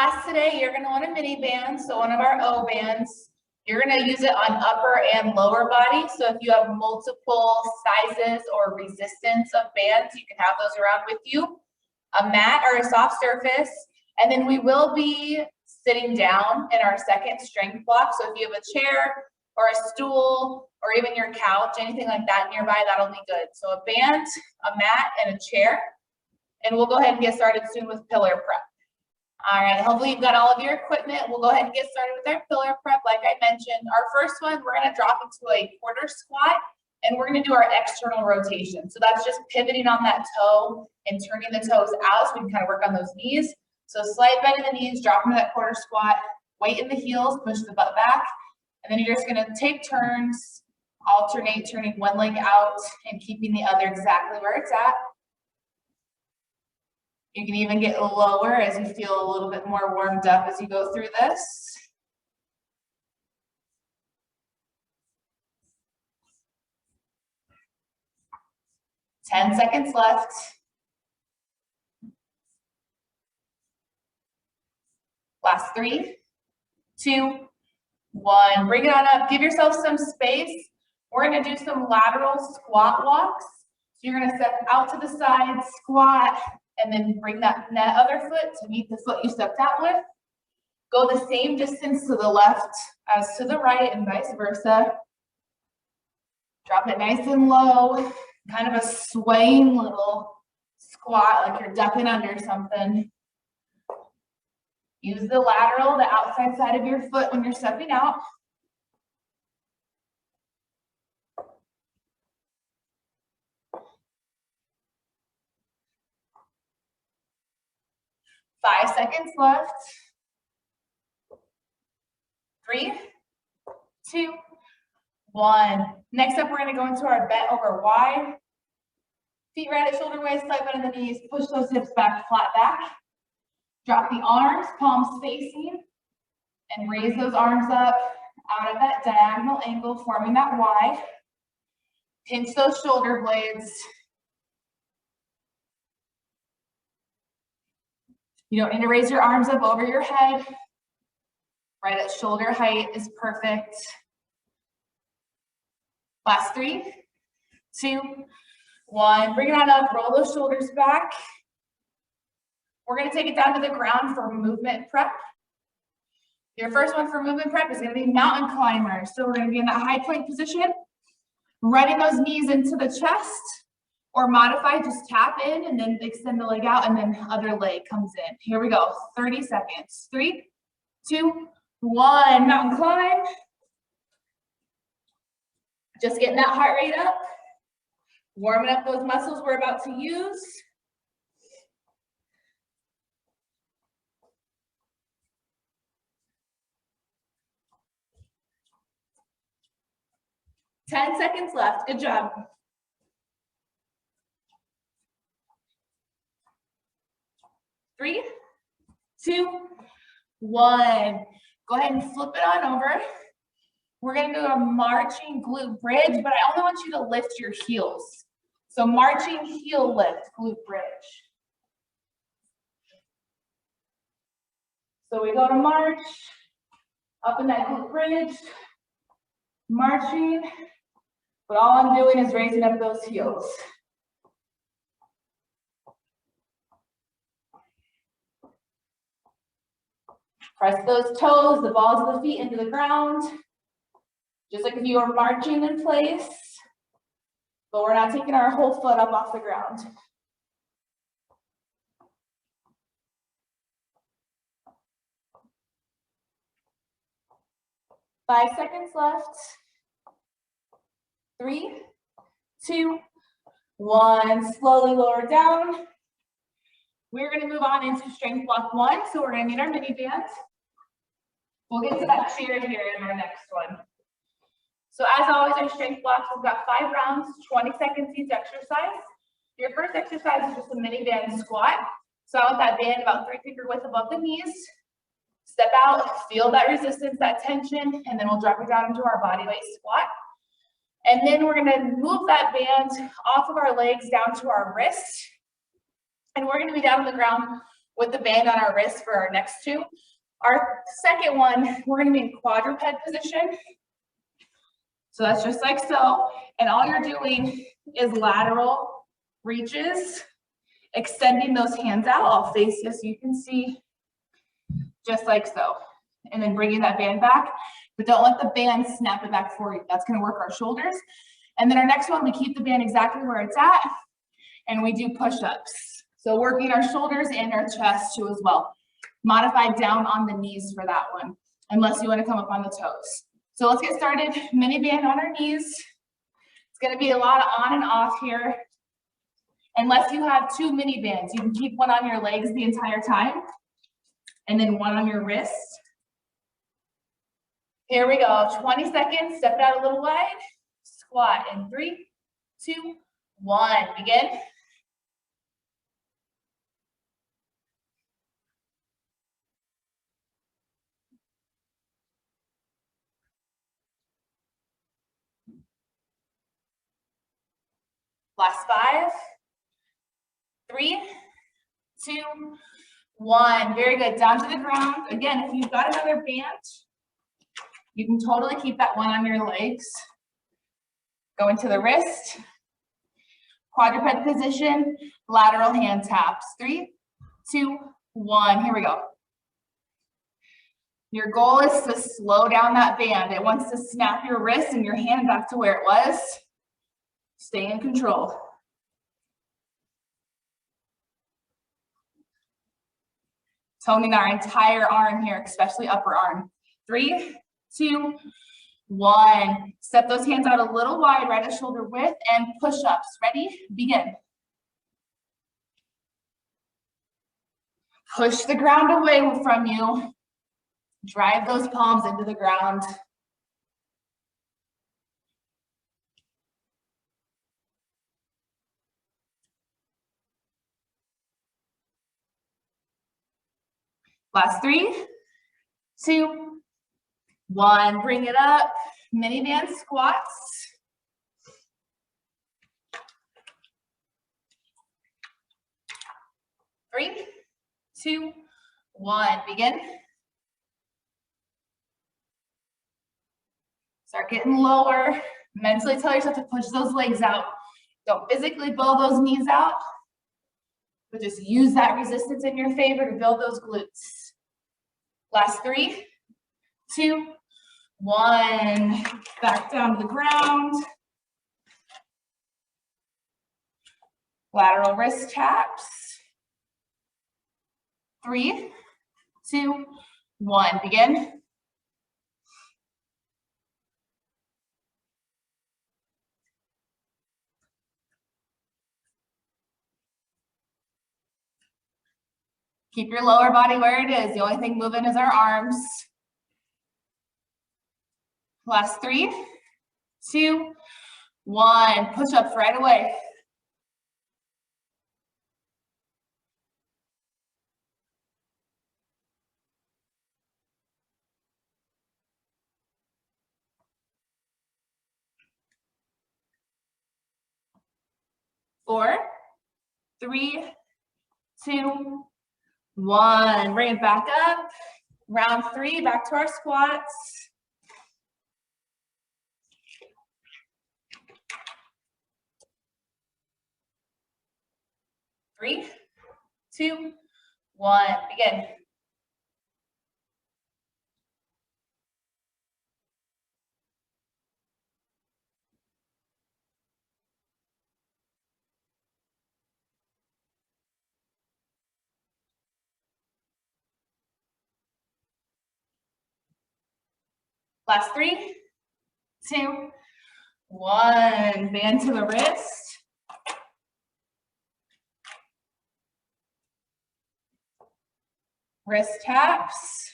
Class today, you're going to want a mini band, so one of our O bands. You're going to use it on upper and lower body. So if you have multiple sizes or resistance of bands, you can have those around with you. A mat or a soft surface. And then we will be sitting down in our second strength block. So if you have a chair or a stool or even your couch, anything like that nearby, that'll be good. So a band, a mat, and a chair. And we'll go ahead and get started soon with pillar prep. All right, hopefully you've got all of your equipment. We'll go ahead and get started with our pillar prep. Like I mentioned, our first one, we're gonna drop into a quarter squat and we're gonna do our external rotation. So that's just pivoting on that toe and turning the toes out so we can kind of work on those knees. So slight bend in the knees, drop into that quarter squat, weight in the heels, push the butt back. And then you're just gonna take turns, alternate turning one leg out and keeping the other exactly where it's at. You can even get lower as you feel a little bit more warmed up as you go through this. Ten seconds left. Last 3, 2, 1. Bring it on up. Give yourself some space. We're going to do some lateral squat walks. So you're going to step out to the side, squat, and then bring that other foot to meet the foot you stepped out with. Go the same distance to the left as to the right and vice versa. Drop it nice and low, kind of a swaying little squat like you're ducking under something. Use the lateral, the outside side of your foot when you're stepping out. Five seconds left. 3, 2, 1. Next up, we're going to go into our bent over wide. Feet right at shoulder width, slight bend in the knees. Push those hips back, flat back. Drop the arms, palms facing, and raise those arms up out of that diagonal angle, forming that Y. Pinch those shoulder blades. You don't need to raise your arms up over your head. Right at shoulder height is perfect. Last 3, 2, 1. Bring it on up, roll those shoulders back. We're gonna take it down to the ground for movement prep. Your first one for movement prep is gonna be mountain climber. So we're gonna be in that high plank position, running those knees into the chest, or modify, just tap in and then extend the leg out and then other leg comes in. Here we go, 30 seconds. 3, 2, 1, mountain climb. Just getting that heart rate up, warming up those muscles we're about to use. Ten seconds left, good job. 3, 2, 1. Go ahead and flip it on over. We're gonna do a marching glute bridge, but I only want you to lift your heels. So marching heel lift, glute bridge. So we go to march, up in that glute bridge, marching, but all I'm doing is raising up those heels. Press those toes, the balls of the feet into the ground. Just like if you were marching in place, but we're not taking our whole foot up off the ground. Five seconds left. 3, 2, 1. Slowly lower down. We're going to move on into strength block 1. So we're going to need our mini band. We'll get to that chair here in our next one. So as always, our strength blocks, we've got 5 rounds, 20 seconds each exercise. Your first exercise is just a mini band squat. So I want that band about 3 finger width above the knees. Step out, feel that resistance, that tension, and then we'll drop it down into our body weight squat. And then we're gonna move that band off of our legs down to our wrist. And we're gonna be down on the ground with the band on our wrist for our next two. Our second one, we're gonna be in quadruped position. So that's just like so. And all you're doing is lateral reaches, extending those hands out. I'll face you so you can see, just like so. And then bringing that band back, but don't let the band snap it back for you. That's gonna work our shoulders. And then our next one, we keep the band exactly where it's at, and we do push-ups. So working our shoulders and our chest too as well. Modified down on the knees for that one, unless you wanna come up on the toes. So let's get started. Mini band on our knees. It's gonna be a lot of on and off here. Unless you have two mini bands, you can keep one on your legs the entire time, and then one on your wrist. Here we go, 20 seconds, step it out a little wide. Squat in 3, 2, 1, begin. Last 5, 3, 2, 1. Very good, down to the ground. Again, if you've got another band, you can totally keep that one on your legs. Go into the wrist. Quadruped position, lateral hand taps. 3, 2, 1, here we go. Your goal is to slow down that band. It wants to snap your wrist and your hand back to where it was. Stay in control. Toning our entire arm here, especially upper arm. 3, 2, 1. Step those hands out a little wide, right at shoulder width, and push-ups. Ready? Begin. Push the ground away from you. Drive those palms into the ground. Last 3, 2, 1. Bring it up. Mini band squats. Three, 2, 1. Begin. Start getting lower. Mentally tell yourself to push those legs out. Don't physically blow those knees out, but just use that resistance in your favor to build those glutes. Last 3, 2, 1. Back down to the ground. Lateral wrist taps. 3, 2, 1. Begin. Keep your lower body where it is. The only thing moving is our arms. Last 3, 2, 1. Push-ups right away. Four, 3, 2, 1. Bring it back up. Round 3, back to our squats. 3, 2, 1. Begin. Last 3, 2, 1. Band to the wrist. Wrist taps.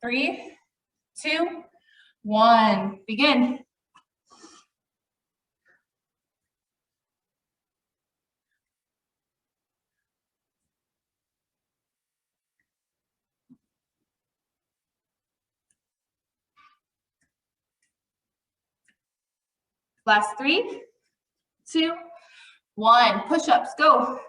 3, 2, 1. Begin. Last 3, 2, 1. Push-ups, go.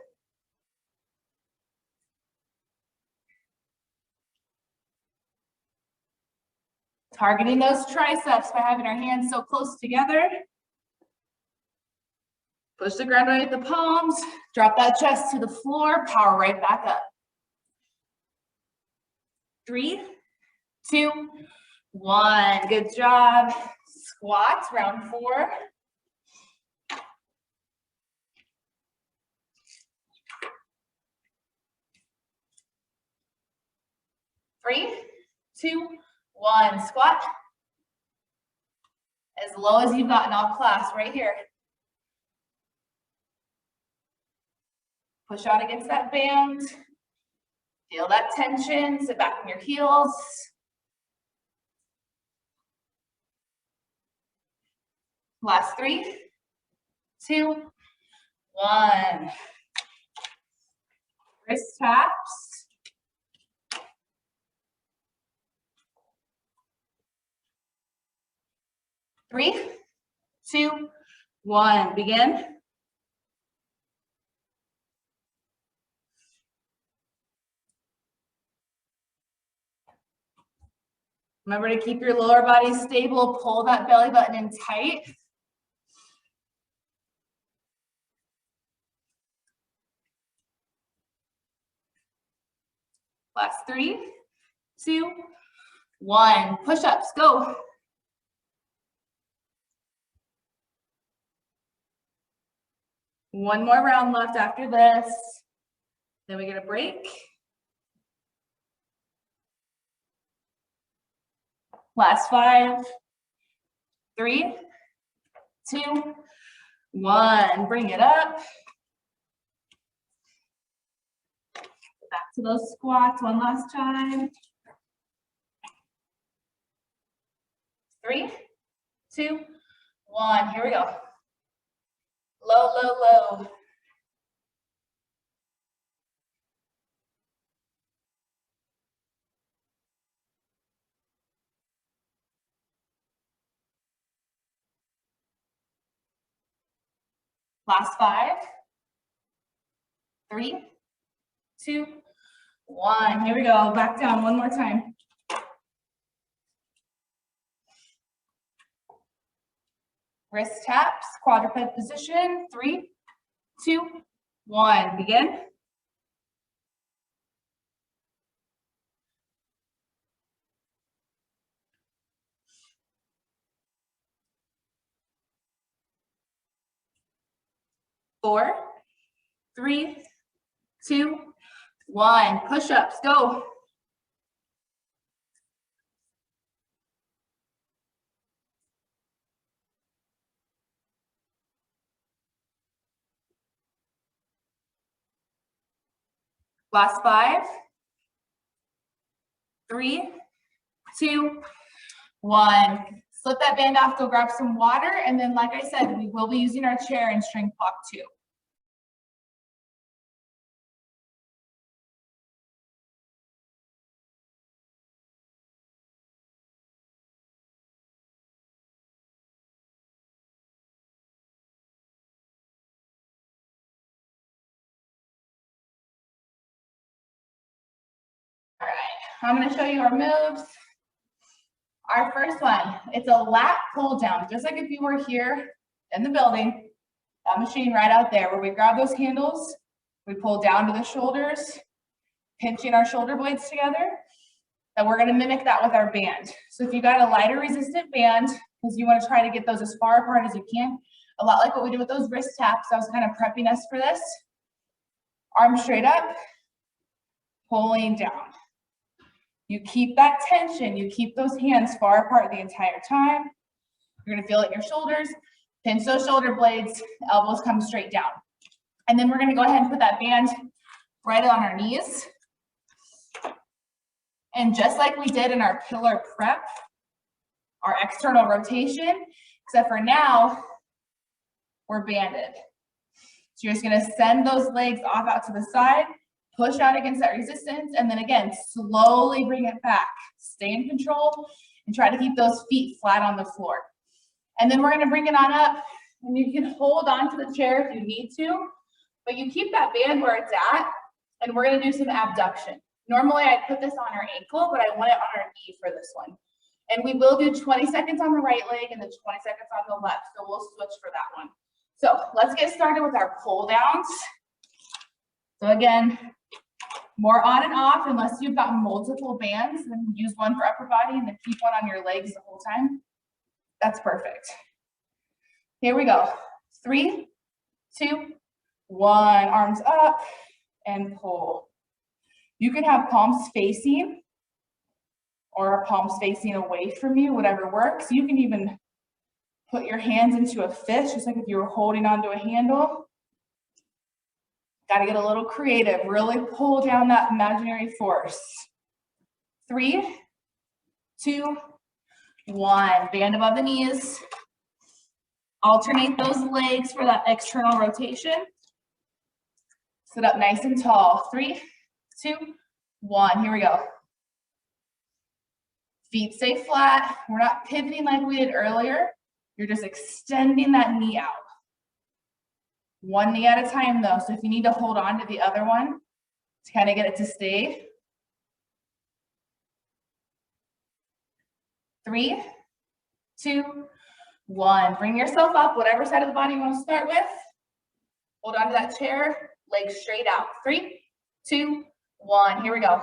Targeting those triceps by having our hands so close together. Push the ground right at the palms, drop that chest to the floor, power right back up. 3, 2, 1, good job. Squats, round 4. Three, 2, 1, squat. As low as you've gotten all class, right here. Push out against that band. Feel that tension, sit back on your heels. Last 3, 2, 1. Wrist taps. Three, 2, 1, begin. Remember to keep your lower body stable, pull that belly button in tight. Last 3, 2, 1. Push-ups, go. One more round left after this. Then we get a break. Last 5, 3, 2, 1. Bring it up. Back to those squats one last time. 3, 2, 1. Here we go. Low, low, low. Last 5, 3, 2, 1. Here we go. Back down one more time. Wrist taps, quadruped position. 3, 2, 1. Begin. Four, 3, 2, 1. Push-ups, go. Last 5, 3, 2, 1. Slip that band off, go grab some water, and then like I said, we will be using our chair in strength walk too. All right, I'm going to show you our moves. Our first one, it's a lat pull down, just like if you were here in the building, that machine right out there, where we grab those handles, we pull down to the shoulders, pinching our shoulder blades together. And we're going to mimic that with our band. So if you got a lighter resistant band, because you want to try to get those as far apart as you can, a lot like what we did with those wrist taps, I was kind of prepping us for this. Arms straight up, pulling down. You keep that tension, you keep those hands far apart the entire time. You're gonna feel it in your shoulders, pinch those shoulder blades, elbows come straight down. And then we're gonna go ahead and put that band right on our knees. And just like we did in our pillar prep, our external rotation, except for now, we're banded. So you're just gonna send those legs off out to the side, push out against that resistance, and then again, slowly bring it back. Stay in control and try to keep those feet flat on the floor. And then we're gonna bring it on up, and you can hold on to the chair if you need to, but you keep that band where it's at, and we're gonna do some abduction. Normally I'd put this on our ankle, but I want it on our knee for this one. And we will do 20 seconds on the right leg and then 20 seconds on the left. So we'll switch for that one. So let's get started with our pull downs. So again, more on and off, unless you've got multiple bands, then use one for upper body and then keep one on your legs the whole time. That's perfect. Here we go. 3, 2, 1. Arms up and pull. You can have palms facing or palms facing away from you, whatever works. You can even put your hands into a fist, just like if you were holding onto a handle. Got to get a little creative. Really pull down that imaginary force. 3, 2, 1. Band above the knees. Alternate those legs for that external rotation. Sit up nice and tall. 3, 2, 1. Here we go. Feet stay flat. We're not pivoting like we did earlier. You're just extending that knee out. One knee at a time though. So if you need to hold on to the other one to kind of get it to stay. 3, 2, 1. Bring yourself up, whatever side of the body you want to start with. Hold on to that chair, legs straight out. 3, 2, 1. Here we go.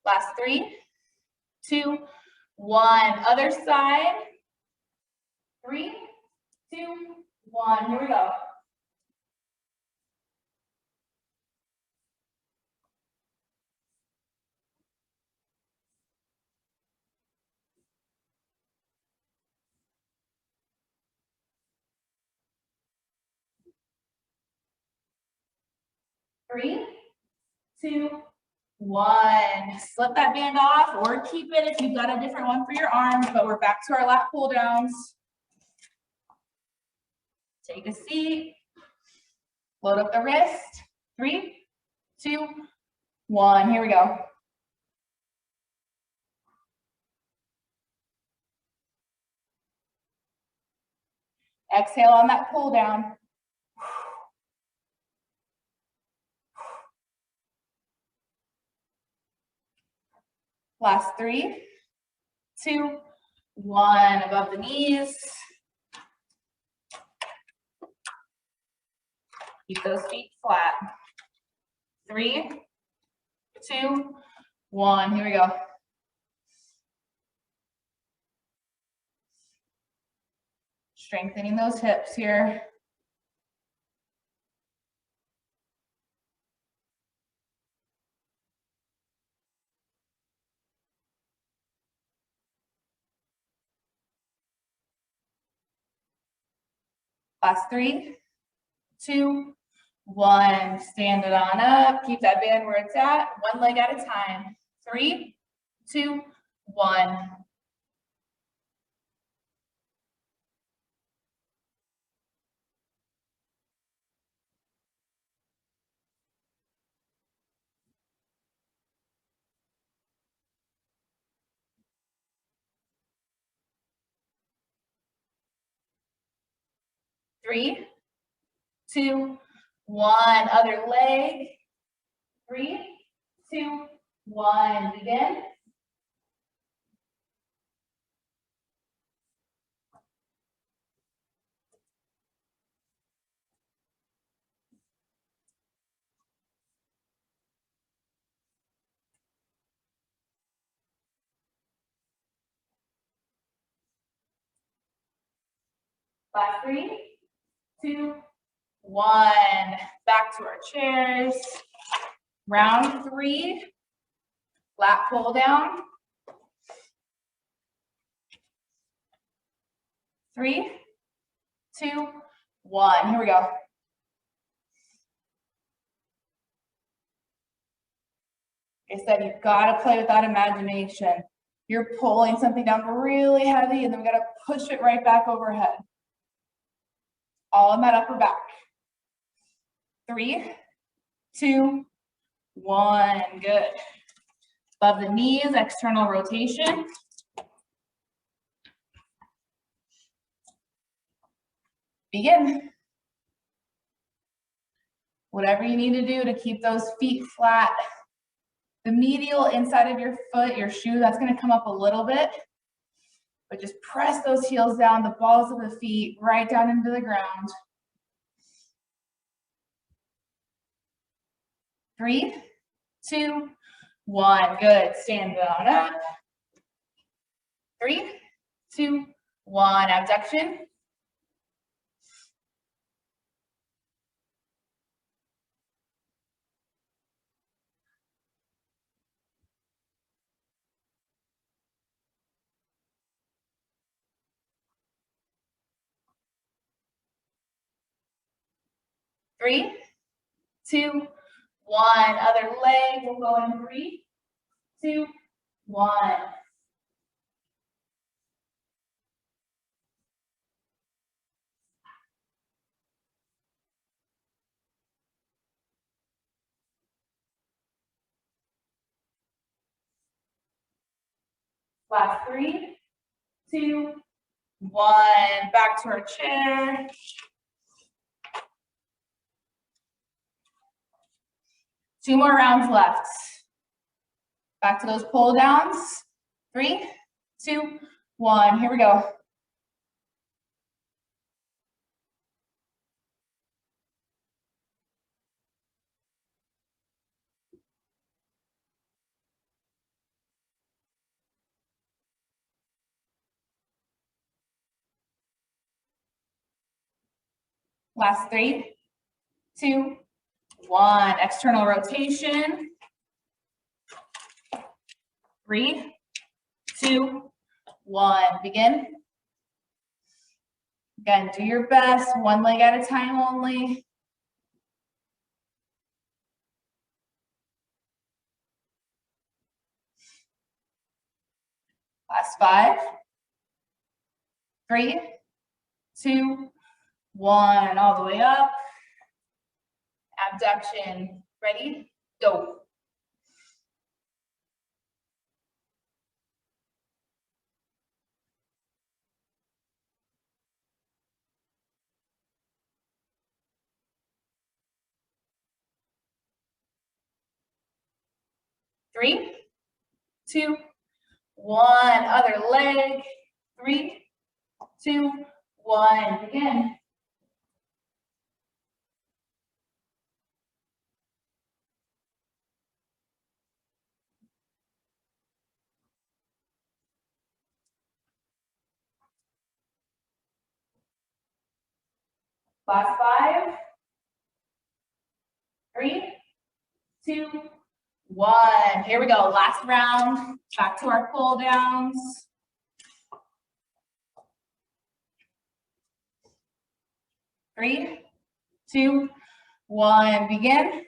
Last 3, 2, 1. Other side. 3, 2, 1. Here we go. Three, 2, 1. Slip that band off or keep it if you've got a different one for your arms, but we're back to our lat pull downs. Take a seat. Load up the wrist. 3, 2, 1. Here we go. Exhale on that pull down. Last 3, 2, 1. Above the knees. Keep those feet flat. 3, 2, 1. Here we go. Strengthening those hips here. Last 3, 2, 1. Stand it on up. Keep that band where it's at. One leg at a time. 3, 2, 1. Three, 2, 1. Other leg. 3, 2, 1. Begin. Last 3, 2, 1. Back to our chairs. Round 3. Lat pull down. 3, 2, 1. Here we go. Like I said, you've got to play with that imagination. You're pulling something down really heavy, and then we got to push it right back overhead. All in that upper back. 3, 2, 1. Good. above the knees, external rotation. Begin. Whatever you need to do to keep those feet flat. The medial inside of your foot, your shoe, that's gonna come up a little bit, but just press those heels down, the balls of the feet right down into the ground. 3, 2, 1, good. Stand down up. 3, 2, 1, abduction. Three, 2, 1. Other leg will go in 3, 2, 1. Last 3, 2, 1. Back to our chair. Two more rounds left. Back to those pull downs. 3, 2, 1. Here we go. Last 3, 2, 1. External rotation. 3, 2, 1. Begin. Again, do your best. One leg at a time only. Last 5, 3, 2, 1. All the way up. Abduction. Ready? Go. Three, 2, 1. Other leg. 3, 2, 1. Begin. Last 5, 3, 2, 1. Here we go. Last round. Back to our pull downs. Three, 2, 1. Begin.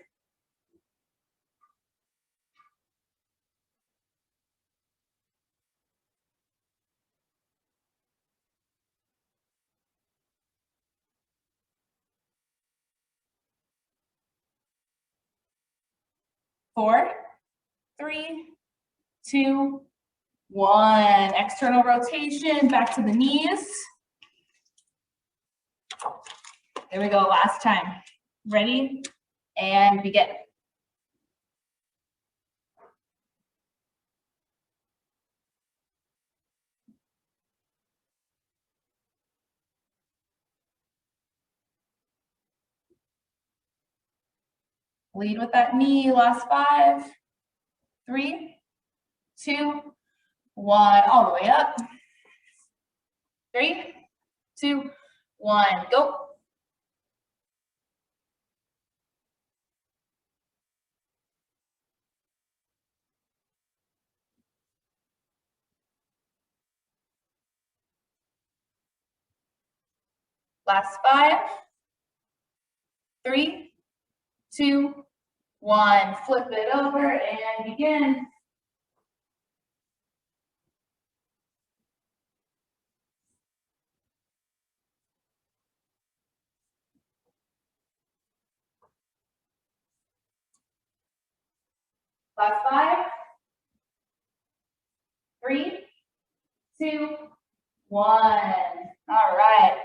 Four, 3, 2, 1. External rotation. Back to the knees. There we go. Last time. Ready? And begin. Lead with that knee. Last 5, 3, 2, 1. All the way up. 3, 2, 1. Go. Last 5, 3, 2, 1. Flip it over and begin. Last 5, 2, 1. All right.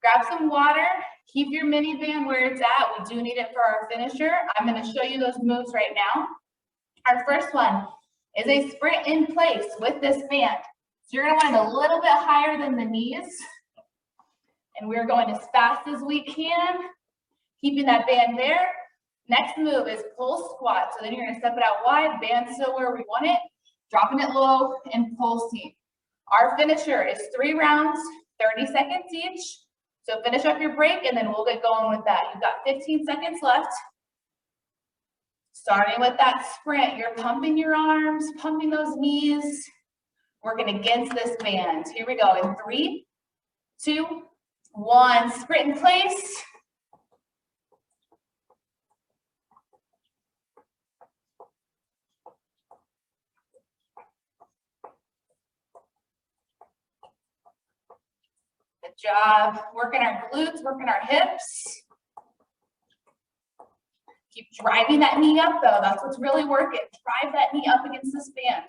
Grab some water. Keep your mini band where it's at. We do need it for our finisher. I'm going to show you those moves right now. Our first one is a sprint in place with this band. So you're going to want it a little bit higher than the knees. And we're going as fast as we can, keeping that band there. Next move is pull squat. So then you're going to step it out wide, band still where we want it, dropping it low and pulsing. Our finisher is 3 rounds, 30 seconds each. So finish up your break and then we'll get going with that. You've got 15 seconds left. Starting with that sprint, you're pumping your arms, pumping those knees, working against this band. Here we go in 3, 2, 1, sprint in place. Good job. Working our glutes, working our hips. Keep driving that knee up though. That's what's really working. Drive that knee up against this band.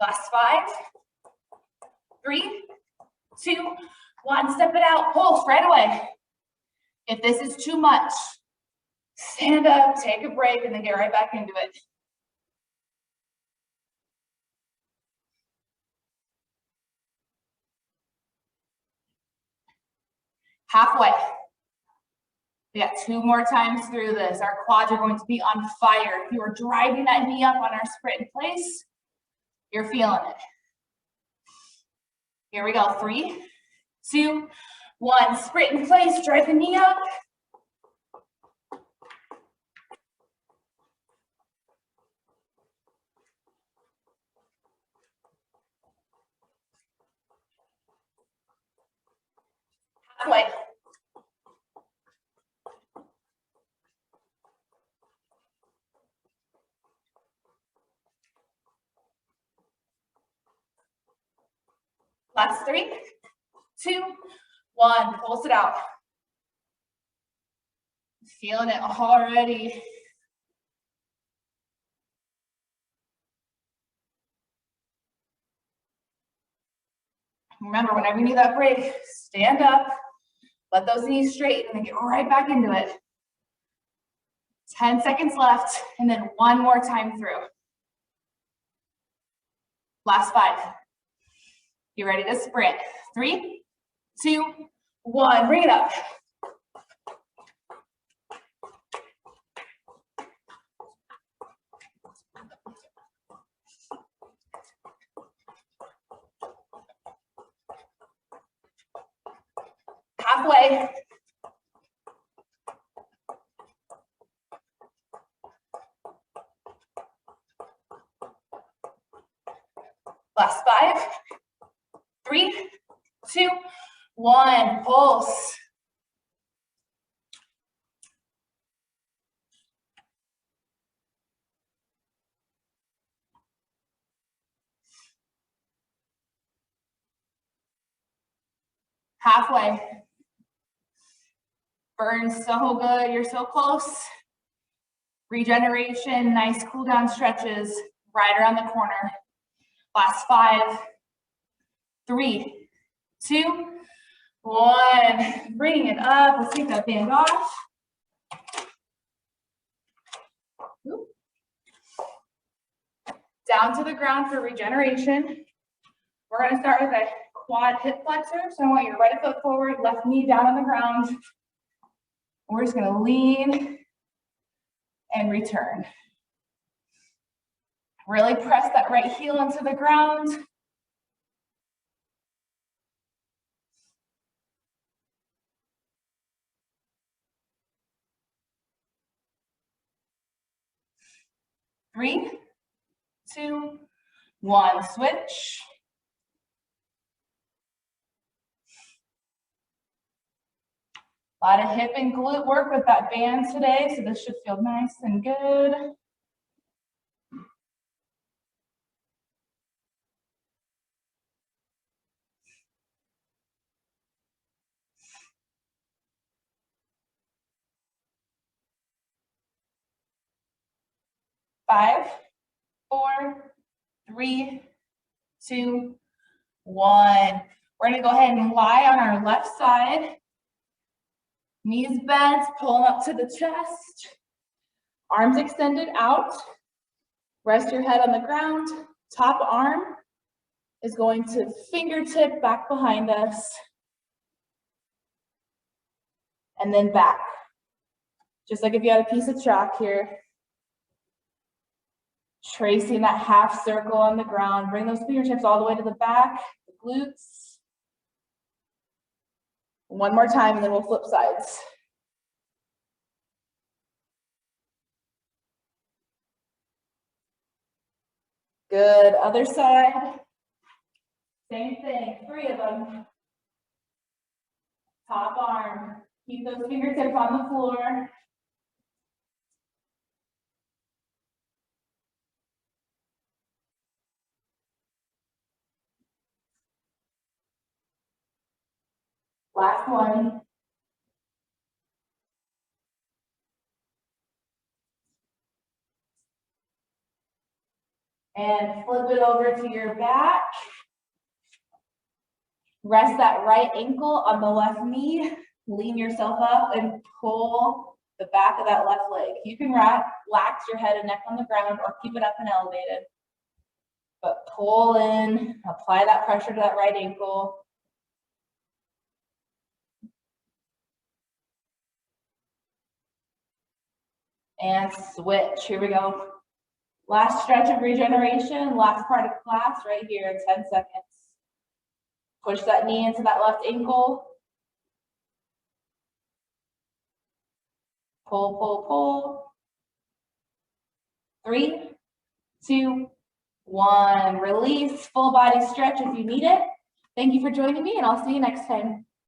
Last 5, 3, 2, 1. Step it out. Pulse right away. If this is too much, stand up, take a break, and then get right back into it. Halfway. We got 2 more times through this. Our quads are going to be on fire. If you are driving that knee up on our sprint in place, you're feeling it. Here we go. 3, 2, 1. Sprint in place. Drive the knee up. Halfway. Last 3, 2, 1. Pulse it out. Feeling it already. Remember, whenever you need that break, stand up, let those knees straighten, and get right back into it. 10 seconds left, and then 1 more time through. Last 5. You ready to sprint? 3, 2, 1. Bring it up. Halfway. Last 5, 3, 2, 1. Pulse. Halfway. Burns so good. You're so close. Regeneration, nice cool down stretches right around the corner. Last 5, 3, 2, 1. Bring it up. Let's take that band off. Down to the ground for regeneration. We're going to start with a quad hip flexor. So I want your right foot forward, left knee down on the ground. We're just going to lean and return. Really press that right heel into the ground. Three, 2, 1. Switch. A lot of hip and glute work with that band today, so this should feel nice and good. Five, 4, 3, 2, 1. We're gonna go ahead and lie on our left side. Knees bent, pulling up to the chest. Arms extended out. Rest your head on the ground. Top arm is going to fingertip back behind us. And then back. Just like if you had a piece of chalk here. Tracing that half circle on the ground. Bring those fingertips all the way to the back, the glutes. One more time and then we'll flip sides. Good, other side. Same thing, 3 of them. Top arm, keep those fingertips on the floor. Last one. And flip it over to your back. Rest that right ankle on the left knee. Lean yourself up and pull the back of that left leg. You can relax your head and neck on the ground or keep it up and elevated. But pull in, apply that pressure to that right ankle. And switch, here we go. Last stretch of regeneration, last part of class right here in 10 seconds. Push that knee into that left ankle. Pull, pull, pull. 3, 2, 1. Release, full body stretch if you need it. Thank you for joining me and I'll see you next time.